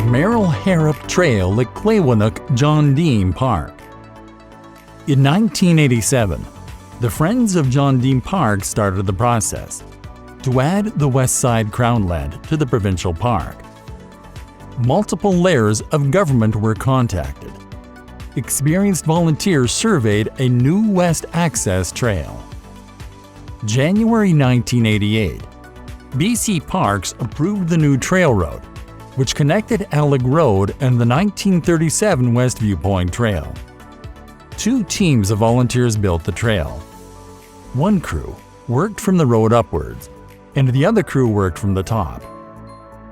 Merrill Harrop Trail at Z�ÁU John Dean Park. In 1987, the Friends of John Dean Park started the process to add the west side crownland to the provincial park. Multiple layers of government were contacted. Experienced volunteers surveyed a new west access trail. January 1988, BC Parks approved the new trail road, which connected Alec Road and the 1937 West Viewpoint Trail. Two teams of volunteers built the trail. One crew worked from the road upwards, and the other crew worked from the top.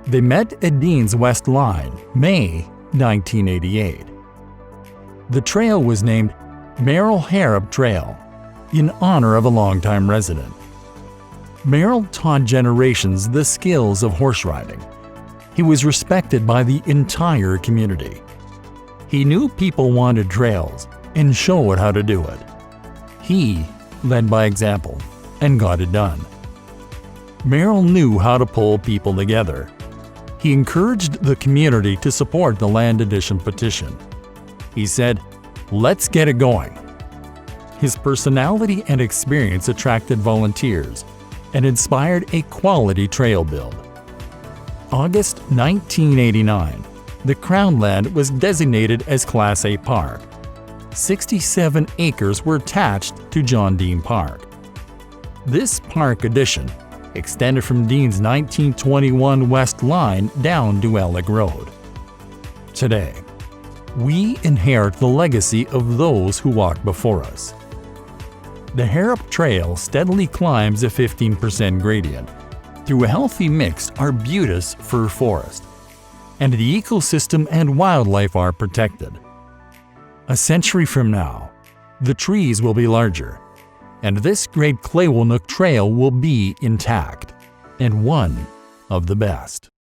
They met at Dean's West Line, May 1988. The trail was named Merrill Harrop Trail, in honor of a longtime resident. Merrill taught generations the skills of horse riding. He was respected by the entire community. He knew people wanted trails and showed how to do it. He led by example and got it done. Merrill knew how to pull people together. He encouraged the community to support the land addition petition. He said, "Let's get it going." His personality and experience attracted volunteers and inspired a quality trail build. August 1989, the Crownland was designated as Class A Park. 67 acres were attached to John Dean Park. This park addition extended from Dean's 1921 West Line down to Alec Road. Today, we inherit the legacy of those who walked before us. The Harrop Trail steadily climbs a 15% gradient through a healthy mixed arbutus fir forest, and the ecosystem and wildlife are protected. A century from now, the trees will be larger, and this great Z�ÁU Trail will be intact and one of the best.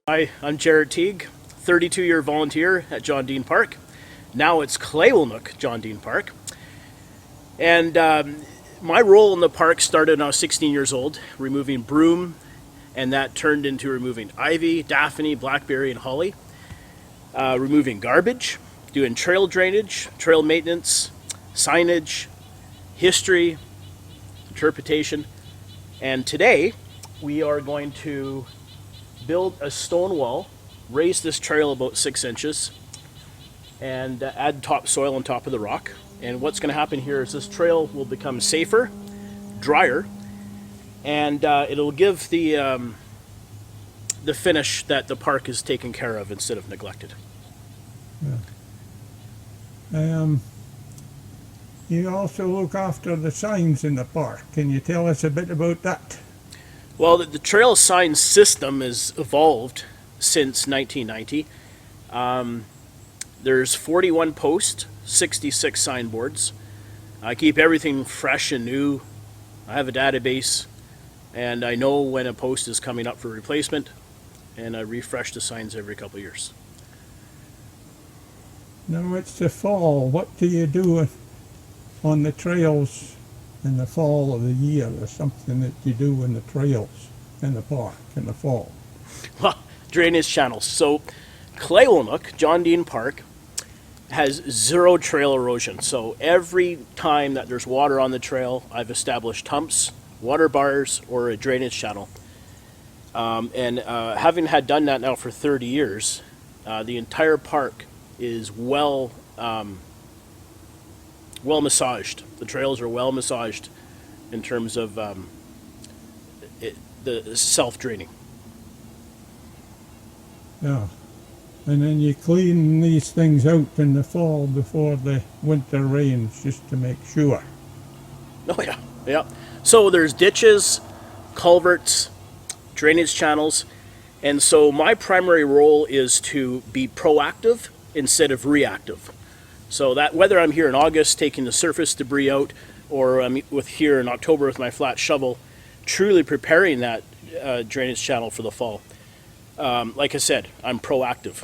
Hi, I'm Jarrett Teague, 32-year volunteer at John Dean Park. Now it's Z�ÁU John Dean Park. And my role in the park started when I was 16 years old, removing broom, and that turned into removing ivy, daphne, blackberry, and holly, removing garbage, doing trail drainage, trail maintenance, signage, history, interpretation. And today we are going to build a stone wall, raise this trail about 6 inches, and add topsoil on top of the rock. And what's going to happen here is this trail will become safer, drier, and it'll give the finish that the park is taken care of instead of neglected. Yeah. You also look after the signs in the park. Can you tell us a bit about that? Well, the trail sign system has evolved since 1990. There's 41 posts, 66 signboards. I keep everything fresh and new. I have a database, and I know when a post is coming up for replacement, and I refresh the signs every couple of years. Now it's the fall. What do you do on the trails in the fall of the year, or something that you do in the trails in the park in the fall? Well, drainage channels. So Z�ÁU John Dean Park has zero trail erosion. So every time that there's water on the trail, I've established humps, water bars, or a drainage channel. And having had done that now for 30 years, the entire park is well massaged. The trails are well massaged in terms of the self-draining. Yeah. And then you clean these things out in the fall before the winter rains, just to make sure. Oh yeah, yeah. So there's ditches, culverts, drainage channels, and so my primary role is to be proactive instead of reactive. So that whether I'm here in August taking the surface debris out, or I'm here in October with my flat shovel, truly preparing that drainage channel for the fall. Like I said, I'm proactive.